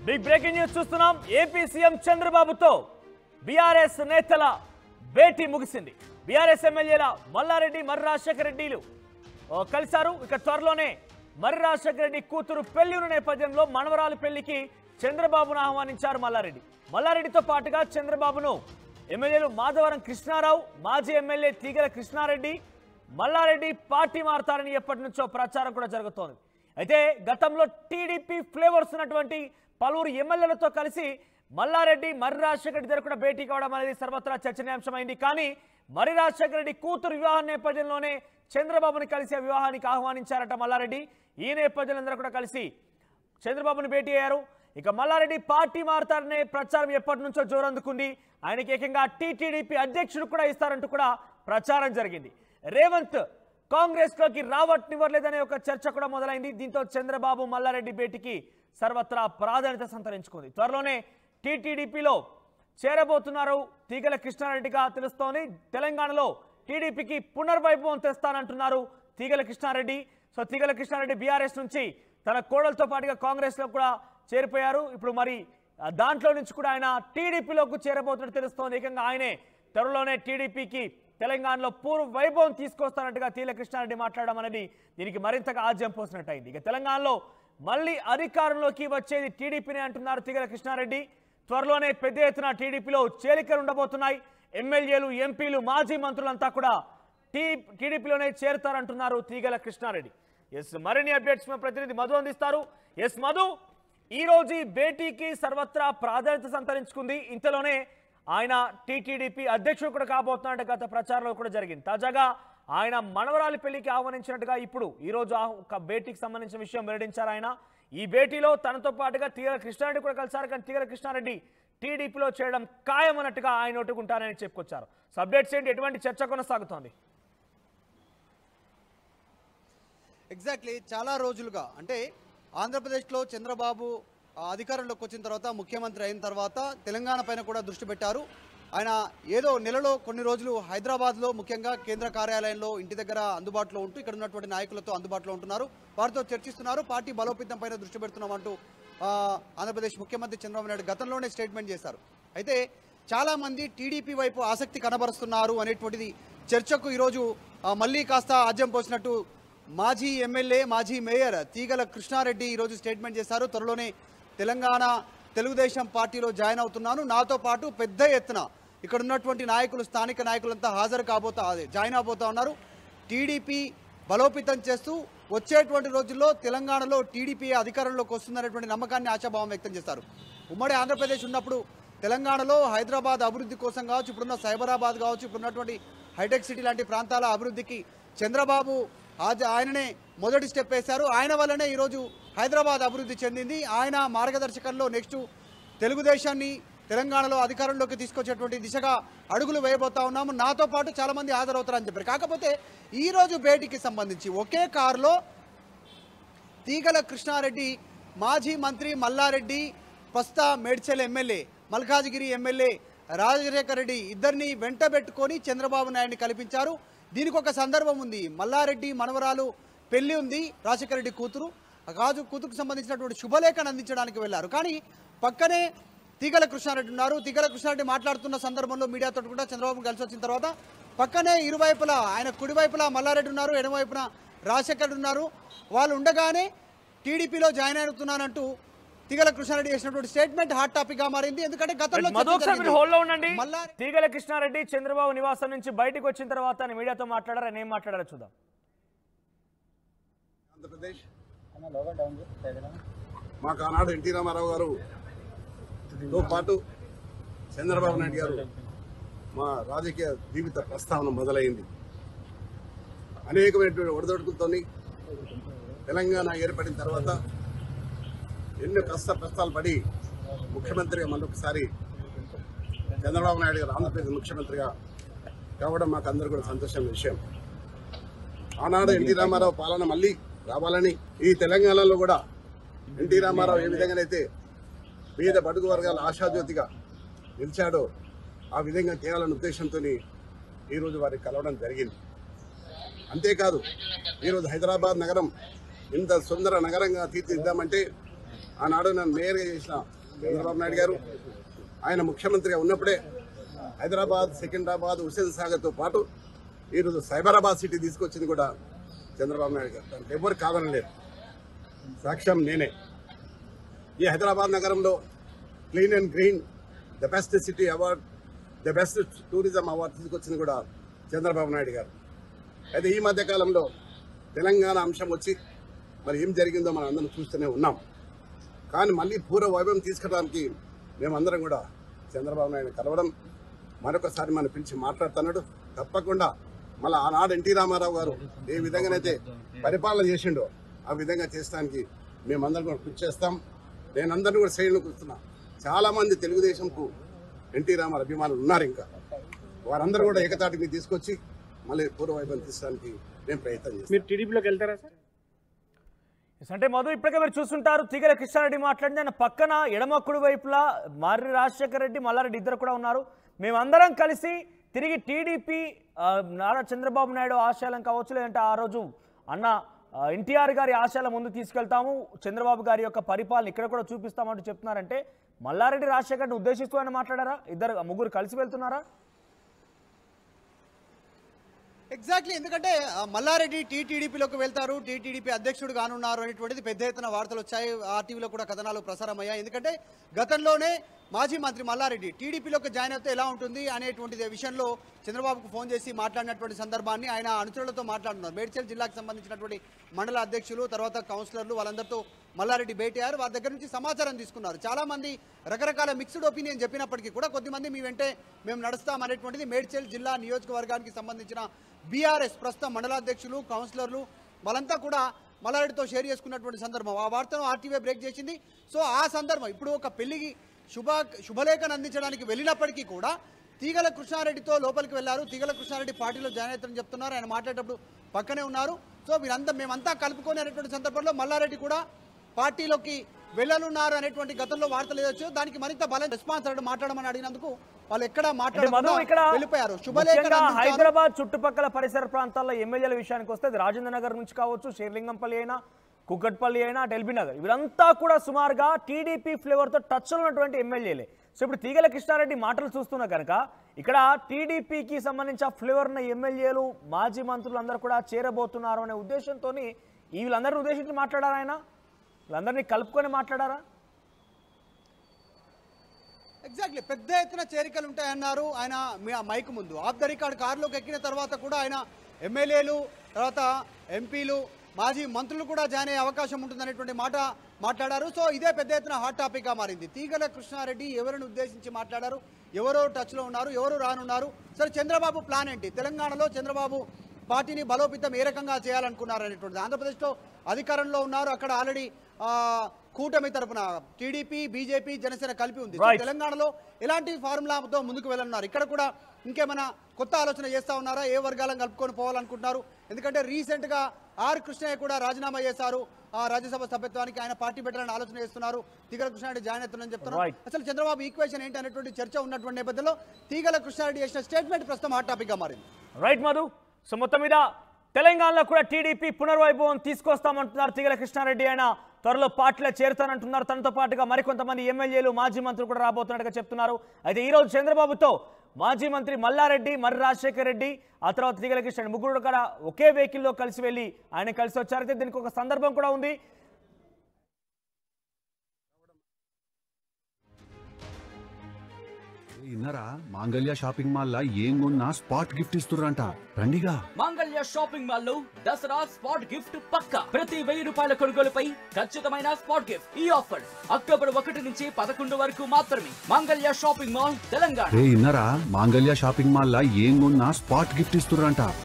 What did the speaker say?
Big breaking news చూస్తున్నాం. AP CM చంద్రబాబుతో BRS నేతల భేటీ ముగిసింది. బీఆర్ఎస్ ఎమ్మెల్యేల మల్లారెడ్డి, మర్రి రాజశేఖర రెడ్డిలు కలిశారు. ఇక త్వరలోనే మర్రి రాజశేఖర రెడ్డి కూతురు పెళ్లి ఉన్న నేపథ్యంలో మనవరాలు పెళ్లికి చంద్రబాబును ఆహ్వానించారు మల్లారెడ్డి. మల్లారెడ్డితో పాటుగా చంద్రబాబును ఎమ్మెల్యేలు మాధవరం కృష్ణారావు, మాజీ ఎమ్మెల్యే తీగల కృష్ణారెడ్డి, మల్లారెడ్డి పార్టీ మారుతారని ఎప్పటి నుంచో ప్రచారం కూడా జరుగుతోంది. అయితే గతంలో టీడీపీ ఫ్లేవర్స్ ఉన్నటువంటి పలువురు ఎమ్మెల్యేలతో కలిసి మల్లారెడ్డి, మర్రి రాజశేఖర రెడ్డి దగ్గర కూడా భేటీ కావడం అనేది సర్వత్రా చర్చనీయాంశమైంది. కానీ మర్రి రాజశేఖర రెడ్డి కూతురు వివాహం నేపథ్యంలోనే చంద్రబాబుని కలిసి వివాహానికి ఆహ్వానించారట మల్లారెడ్డి. ఈ నేపథ్యంలో అందరూ కూడా కలిసి చంద్రబాబుని భేటీ అయ్యారు. ఇక మల్లారెడ్డి పార్టీ మారుతారనే ప్రచారం ఎప్పటి నుంచో జోరందుకుంది. ఆయనకి ఏకంగా టీటీడీపీ అధ్యక్షుడు కూడా ఇస్తారంటూ కూడా ప్రచారం జరిగింది. రేవంత్ కాంగ్రెస్ లోకి రావట్నివ్వలేదనే ఒక చర్చ కూడా మొదలైంది. దీంతో చంద్రబాబు మల్లారెడ్డి భేటీకి సర్వత్రా ప్రాధాన్యత సంతరించుకుంది. త్వరలోనే టీటీడీపీలో చేరబోతున్నారు తీగల కృష్ణారెడ్డిగా తెలుస్తోంది. తెలంగాణలో టీడీపీకి పునర్వైభవం తెస్తానంటున్నారు తీగల కృష్ణారెడ్డి. సో తీగల కృష్ణారెడ్డి బీఆర్ఎస్ నుంచి తన కోడలతో పాటుగా కాంగ్రెస్ లో కూడా చేరిపోయారు. ఇప్పుడు మరి దాంట్లో నుంచి కూడా ఆయన టీడీపీలోకి చేరబోతున్నట్టు తెలుస్తోంది. ఏకంగా ఆయనే త్వరలోనే టీడీపీకి తెలంగాణలో పూర్వ వైభవం తీసుకొస్తానట్టుగా తీగల కృష్ణారెడ్డి మాట్లాడడం అనేది దీనికి మరింతగా ఆజ్యం పోసినట్టయింది. ఇక తెలంగాణలో మళ్ళీ అధికారంలోకి వచ్చేది టీడీపీనే అంటున్నారు తీగల కృష్ణారెడ్డి. త్వరలోనే పెద్ద ఎత్తున టీడీపీలో చేరికలు ఉండబోతున్నాయి. ఎమ్మెల్యేలు, ఎంపీలు, మాజీ మంత్రులంతా కూడా టీడీపీలోనే చేరుతారంటున్నారు తీగల కృష్ణారెడ్డి. ఎస్, మరిన్ని అప్డేట్స్ మా ప్రతినిధి మధు అందిస్తారు. ఎస్ మధు, ఈ రోజు ఈ భేటీకి సర్వత్రా ప్రాధాన్యత సంతరించుకుంది. ఇంతలోనే ఆయన టీటీడీపీ అధ్యక్షుడు కూడా కాబోతున్నట్టు గత ప్రచారంలో కూడా జరిగింది. తాజాగా ఆయన మనవరాలి పెళ్లికి ఆహ్వానించినట్టుగా ఇప్పుడు ఈ రోజు ఒక భేటీకి సంబంధించిన విషయం వెల్లడించారు ఆయన. ఈ భేటీలో తనతో పాటుగా తీగల కృష్ణారెడ్డి కూడా కలిసారు. కానీ తీగల కృష్ణారెడ్డి టీడీపీలో చేయడం ఖాయం అన్నట్టుగా ఆయన ఒట్టుకుంటారని చెప్పుకొచ్చారు. సో అప్డేట్స్ ఏంటి, ఎటువంటి చర్చ కొనసాగుతోంది? ఎగ్జాక్ట్లీ, చాలా రోజులుగా అంటే ఆంధ్రప్రదేశ్లో చంద్రబాబు అధికారంలోకి వచ్చిన తర్వాత, ముఖ్యమంత్రి అయిన తర్వాత తెలంగాణ పైన కూడా దృష్టి పెట్టారు. ఆయన ఏదో నెలలో కొన్ని రోజులు హైదరాబాద్లో ముఖ్యంగా కేంద్ర కార్యాలయంలో ఇంటి దగ్గర అందుబాటులో ఉంటూ ఇక్కడ ఉన్నటువంటి నాయకులతో అందుబాటులో ఉంటున్నారు. వారితో చర్చిస్తున్నారు. పార్టీ బలోపేతం పైన దృష్టి పెడుతున్నామంటూ ఆంధ్రప్రదేశ్ ముఖ్యమంత్రి చంద్రబాబు నాయుడు గతంలోనే స్టేట్మెంట్ చేశారు. అయితే చాలామంది టీడీపీ వైపు ఆసక్తి కనబరుస్తున్నారు అనేటువంటిది చర్చకు ఈరోజు మళ్ళీ కాస్త ఆజ్యం పోసినట్టు మాజీ ఎమ్మెల్యే, మాజీ మేయర్ తీగల కృష్ణారెడ్డి ఈరోజు స్టేట్మెంట్ చేశారు. త్వరలోనే తెలంగాణ తెలుగుదేశం పార్టీలో జాయిన్ అవుతున్నాను, నాతో పాటు పెద్ద ఎత్తున ఇక్కడ ఉన్నటువంటి నాయకులు, స్థానిక నాయకులంతా జాయిన్ అవబోతా ఉన్నారు. టీడీపీ బలోపేతం చేస్తూ వచ్చేటువంటి రోజుల్లో తెలంగాణలో టీడీపీ అధికారంలోకి వస్తుందనేటువంటి నమ్మకాన్ని, ఆశాభావం వ్యక్తం చేశారు. ఉమ్మడి ఆంధ్రప్రదేశ్ ఉన్నప్పుడు తెలంగాణలో హైదరాబాద్ అభివృద్ధి కోసం కావచ్చు, ఇప్పుడున్న సైబరాబాద్ కావచ్చు, ఇప్పుడున్నటువంటి హైటెక్ సిటీ లాంటి ప్రాంతాల అభివృద్ధికి చంద్రబాబు ఆయననే మొదటి స్టెప్ వేశారు. ఆయన వల్లనే ఈరోజు హైదరాబాద్ అభివృద్ధి చెందింది. ఆయన మార్గదర్శకంలో నెక్స్ట్ తెలుగుదేశాన్ని తెలంగాణలో అధికారంలోకి తీసుకొచ్చేటువంటి దిశగా అడుగులు వేయబోతా ఉన్నాము. నాతో పాటు చాలామంది హాజరవుతారని చెప్పారు. కాకపోతే ఈరోజు భేటీకి సంబంధించి ఒకే కారులో తీగల కృష్ణారెడ్డి, మాజీ మంత్రి మల్లారెడ్డి, ప్రస్తుత మేడ్చల్ ఎమ్మెల్యే, మల్కాజిగిరి ఎమ్మెల్యే రాజశేఖర రెడ్డి ఇద్దరిని వెంటబెట్టుకొని చంద్రబాబు నాయుడిని కల్పించారు. దీనికి ఒక సందర్భం ఉంది. మల్లారెడ్డి మనవరాలు పెళ్లి ఉంది, రాజశేఖర రెడ్డి కూతురు. కూతురుకు సంబంధించినటువంటి శుభలేఖను అందించడానికి వెళ్లారు. కానీ పక్కనే తీగల కృష్ణారెడ్డి ఉన్నారు. తీగల కృష్ణారెడ్డి మాట్లాడుతున్న సందర్భంలో మీడియాతో కూడా చంద్రబాబు కలిసి వచ్చిన తర్వాత పక్కనే ఇరువైపులా, ఆయన కుడివైపులా మల్లారెడ్డి ఉన్నారు, ఎడమవైపున రాజశేఖర రెడ్డి ఉన్నారు. వాళ్ళు ఉండగానే టీడీపీలో జాయిన్ అవుతున్నానంటూ తీగల కృష్ణారెడ్డి చేసినటువంటి స్టేట్మెంట్ హాట్ టాపిక్ గా మారింది. ఎందుకంటే గతంలో తీగల కృష్ణారెడ్డి చంద్రబాబు నివాసం నుంచి బయటకు వచ్చిన తర్వాత మీడియాతో మాట్లాడారు. ఆయన ఏం మాట్లాడారో చూద్దాం. ఆంధ్రప్రదేశ్ మాకు ఆనాడు ఎన్టీ రామారావు గారుతో పాటు చంద్రబాబు నాయుడు గారు మా రాజకీయ జీవిత ప్రస్తావన మొదలైంది. అనేకమైనటువంటి ఒడిదొడుకులతో తెలంగాణ ఏర్పడిన తర్వాత ఎన్నో కష్టాలు పడి ముఖ్యమంత్రిగా మళ్ళొకసారి చంద్రబాబు నాయుడు గారు ఆంధ్రప్రదేశ్ ముఖ్యమంత్రిగా కావడం మాకు అందరూ కూడా సంతోషమైన విషయం. ఆనాడు ఎన్టీ రామారావు పాలన మళ్ళీ రావాలని, ఈ తెలంగాణలో కూడా ఎన్టీ రామారావు ఏ విధంగానైతే పేద బడుగు వర్గాల ఆశాజ్యోతిగా నిలిచాడో ఆ విధంగా చేయాలనే ఉద్దేశంతో ఈరోజు వారికి కలవడం జరిగింది. అంతేకాదు ఈరోజు హైదరాబాద్ నగరం ఇంత సుందర నగరంగా తీర్చిదిద్దామంటే ఆనాడు నన్ను మేయర్గా చేసిన చంద్రబాబు నాయుడు గారు, ఆయన ముఖ్యమంత్రిగా ఉన్నప్పుడే హైదరాబాద్, సికింద్రాబాద్, హుస్సేన్ సాగర్తో పాటు ఈరోజు సైబరాబాద్ సిటీ తీసుకొచ్చింది కూడా చంద్రబాబు నాయుడు గారు. దానికి ఎవరు కాదనలేదు, సాక్ష్యం నేనే. ఈ హైదరాబాద్ నగరంలో clean and green the best city award, the best tourism award తీసుకొచ్చింది కూడా చంద్రబాబు నాయుడు గారు. అయితే ఈ మధ్య కాలంలో తెలంగాణ అంశం వచ్చి మరి ఏం జరిగిందో మనం అందరం చూస్తూనే ఉన్నాం. కానీ మళ్ళీ పూర్వ వైభవం తీసుకురావడానికి మేమందరం కూడా చంద్రబాబు నాయుడు కలవడం, మరొకసారి మనం పిలిచి మాట్లాడుతున్నాడు. తప్పకుండా మళ్ళీ ఆనాడు ఎన్టీ రామారావు గారు ఏ విధంగానైతే పరిపాలన చేసిండో ఆ విధంగా చేసడానికి మేమందరం కూడా కృషి చేస్తాం. నేను అందరినీ కూడా శ్రేణులు కూర్చున్నా. చాలామంది తెలుగుదేశంకు ఎన్టీ రామారావు అభిమానులు ఉన్నారు. ఇంకా వారందరూ కూడా ఏకతాటికి తీసుకొచ్చి మళ్ళీ పూర్వ వైభవం తీసడానికి మేము ప్రయత్నం చేస్తాం. మీరు టీడీపీలోకి వెళ్తారా సార్? అంటే మధు, ఇప్పటికే మీరు చూస్తుంటారు, తీగల కృష్ణారెడ్డి మాట్లాడింది. ఆయన పక్కన ఎడమక్కుడి వైపులా మర్రి రాజశేఖర రెడ్డి, మల్లారెడ్డి ఇద్దరు కూడా ఉన్నారు. మేమందరం కలిసి తిరిగి టీడీపీ నారా చంద్రబాబు నాయుడు ఆశయాలం కావచ్చు, లేదంటే ఆ రోజు అన్న ఎన్టీఆర్ గారి ఆశయాల ముందు తీసుకెళ్తాము, చంద్రబాబు గారి యొక్క పరిపాలన ఇక్కడ కూడా చూపిస్తామంటూ చెప్తున్నారంటే మల్లారెడ్డి రాజశేఖర్ని ఉద్దేశిస్తూ ఆయన మాట్లాడారా? ముగ్గురు కలిసి వెళ్తున్నారా? ఎగ్జాక్ట్లీ, ఎందుకంటే మల్లారెడ్డి టీటీడీపీలోకి వెళ్తారు, టీటీడీపీ అధ్యక్షుడు కానున్నారు అనేటువంటిది పెద్ద ఎత్తున వార్తలు వచ్చాయి. ఆర్టీవీలో కూడా కథనాలు ప్రసారమయ్యాయి. ఎందుకంటే గతంలోనే మాజీ మంత్రి మల్లారెడ్డి టీడీపీలోకి జాయిన్ అయితే ఎలా ఉంటుంది అనేటువంటి విషయంలో చంద్రబాబుకు ఫోన్ చేసి మాట్లాడినటువంటి సందర్భాన్ని ఆయన అనుచరులతో మాట్లాడుతున్నారు. మేడ్చల్ జిల్లాకు సంబంధించినటువంటి మండల అధ్యక్షులు, తర్వాత కౌన్సిలర్లు, వాళ్ళందరితో మల్లారెడ్డి భేటీ అయ్యారు. వారి దగ్గర నుంచి సమాచారం తీసుకున్నారు. చాలామంది రకరకాల మిక్స్డ్ ఒపీనియన్ చెప్పినప్పటికీ కూడా కొద్దిమంది మీ వెంటే మేము నడుస్తామనేటువంటిది మేడ్చల్ జిల్లా నియోజకవర్గానికి సంబంధించిన బీఆర్ఎస్ ప్రస్తుతం మండలాధ్యక్షులు, కౌన్సిలర్లు వాళ్ళంతా కూడా మల్లారెడ్డితో షేర్ చేసుకున్నటువంటి సందర్భం. ఆ వార్తను ఆర్టీవీ బ్రేక్ చేసింది. సో ఆ సందర్భం ఇప్పుడు ఒక పెళ్లికి శుభలేఖను అందించడానికి వెళ్ళినప్పటికీ కూడా తీగల కృష్ణారెడ్డితో లోపలికి వెళ్లారు. తీగల కృష్ణారెడ్డి పార్టీలో జాయిన్ అవుతారని చెప్తున్నారు. ఆయన మాట్లాడేటప్పుడు పక్కనే ఉన్నారు. సో మేమంతా కలుపుకొని అనేటువంటి సందర్భంలో మల్లారెడ్డి కూడా పార్టీలోకి వెళ్ళనున్నారు అనేటువంటి గతంలో వార్తలు ఏదొచ్చు, దానికి మరింత బలం రెస్పాన్స్ మాట్లాడమని అడిగినందుకు వాళ్ళు ఎక్కడ వెళ్ళిపోయారు. హైదరాబాద్ చుట్టుపక్కల పరిసర ప్రాంతాల్లో ఎమ్మెల్యేల విషయానికి వస్తే రాజేంద్ర నగర్ నుంచి కావచ్చు, షేర్లింగంపల్లి అయినా, కుక్కట్పల్లి అయినా, ఎల్బీ నగర్, వీరంతా కూడా సుమారుగా టీడీపీ ఫ్లేవర్తో టచ్లో ఉన్నటువంటి ఎమ్మెల్యేలే. సో ఇప్పుడు తీగల కృష్ణారెడ్డి మాటలు చూస్తున్నా కనుక ఇక్కడ టీడీపీకి సంబంధించిన ఫ్లేవర్ ఉన్న ఎమ్మెల్యేలు, మాజీ మంత్రులు అందరూ కూడా చేరబోతున్నారు అనే ఉద్దేశంతో వీళ్ళందరినీ ఉద్దేశించి మాట్లాడారా? ఆయన వీళ్ళందరినీ కలుపుకొని మాట్లాడారా? ఎగ్జాక్ట్లీ, పెద్ద ఎత్తున చేరికలు ఉంటాయన్నారు ఆయన మైక్ ముందు. ఆఫ్ ద రికార్డ్ కారులోకి ఎక్కిన తర్వాత కూడా ఆయన ఎమ్మెల్యేలు, తర్వాత ఎంపీలు, మాజీ మంత్రులు కూడా జాయిన్ అయ్యే అవకాశం ఉంటుందనేటువంటి మాట మాట్లాడారు. సో ఇదే పెద్ద ఎత్తున హాట్ టాపిక్గా మారింది. తీగల కృష్ణారెడ్డి ఎవరిని ఉద్దేశించి మాట్లాడారు, ఎవరో టచ్లో ఉన్నారు, ఎవరు రానున్నారు, సరే చంద్రబాబు ప్లాన్ ఏంటి, తెలంగాణలో చంద్రబాబు పార్టీని బలోపేతం ఏ రకంగా చేయాలనుకున్నారు అనేటువంటిది. ఆంధ్రప్రదేశ్లో అధికారంలో ఉన్నారు, అక్కడ ఆల్రెడీ కూటమి తరఫున టీడీపీ, బీజేపీ, జనసేన కలిపి ఉంది. తెలంగాణలో ఎలాంటి ఫార్ములాతో ముందుకు వెళ్ళనున్నారు, ఇక్కడ కూడా ఇంకేమైనా కొత్త ఆలోచన చేస్తా ఉన్నారా, ఏ వర్గాలను కలుపుకొని పోవాలనుకుంటున్నారు? ఎందుకంటే రీసెంట్ గా ఆర్ కృష్ణయ్య కూడా రాజీనామా చేశారు ఆ రాజ్యసభ సభ్యత్వానికి, ఆయన పార్టీ పెట్టాలని ఆలోచన చేస్తున్నారు. తీగల కృష్ణారెడ్డి జాయిన్ అవుతున్నారని చెప్తున్నారు. అసలు చంద్రబాబు ఈక్వేషన్ ఏంటి అనేటువంటి చర్చ ఉన్నటువంటి నేపథ్యంలో తీగల కృష్ణారెడ్డి చేసిన స్టేట్మెంట్ ప్రస్తుతం హాట్ టాపిక్ గా మారింది. రైట్ మధు, సో మొత్తం మీద తెలంగాణలో కూడా టీడీపీ పునర్వైభవం తీసుకొస్తామంటున్నారు తీగల కృష్ణారెడ్డి. ఆయన త్వరలో పార్టీలో చేరుతానంటున్నారు. తనతో పాటుగా మరికొంతమంది ఎమ్మెల్యేలు, మాజీ మంత్రులు కూడా రాబోతున్నట్టుగా చెప్తున్నారు. అయితే ఈరోజు చంద్రబాబుతో మాజీ మంత్రి మల్లారెడ్డి, మర్రి రాజశేఖర రెడ్డి, ఆ తర్వాత తీగల కృష్ణ ముగ్గురు కూడా ఒకే వెహికల్లో కలిసి వెళ్ళి ఆయన కలిసి వచ్చారు. అయితే దీనికి ఒక సందర్భం కూడా ఉంది. ఇన్నరా మాంగళ్య షాపింగ్ మాల్ లా ఏం కొన్నా స్పాట్ గిఫ్ట్ ఇస్తుర్రంట. రండిగా మాంగళ్య షాపింగ్ మాల్ లో దసరా స్పాట్ గిఫ్ట్ పక్కా. ప్రతి 1000 రూపాయల కొనుగోలుపై ఖచ్చితమైన స్పాట్ గిఫ్ట్. ఈ ఆఫర్ అక్టోబర్ 1 నుంచి 11 వరకు మాత్రమే. మాంగళ్య షాపింగ్ మాల్, తెలంగాణ. ఇన్నరా మాంగళ్య షాపింగ్ మాల్ లా ఏం కొన్నా స్పాట్ గిఫ్ట్ ఇస్తుర్రంట.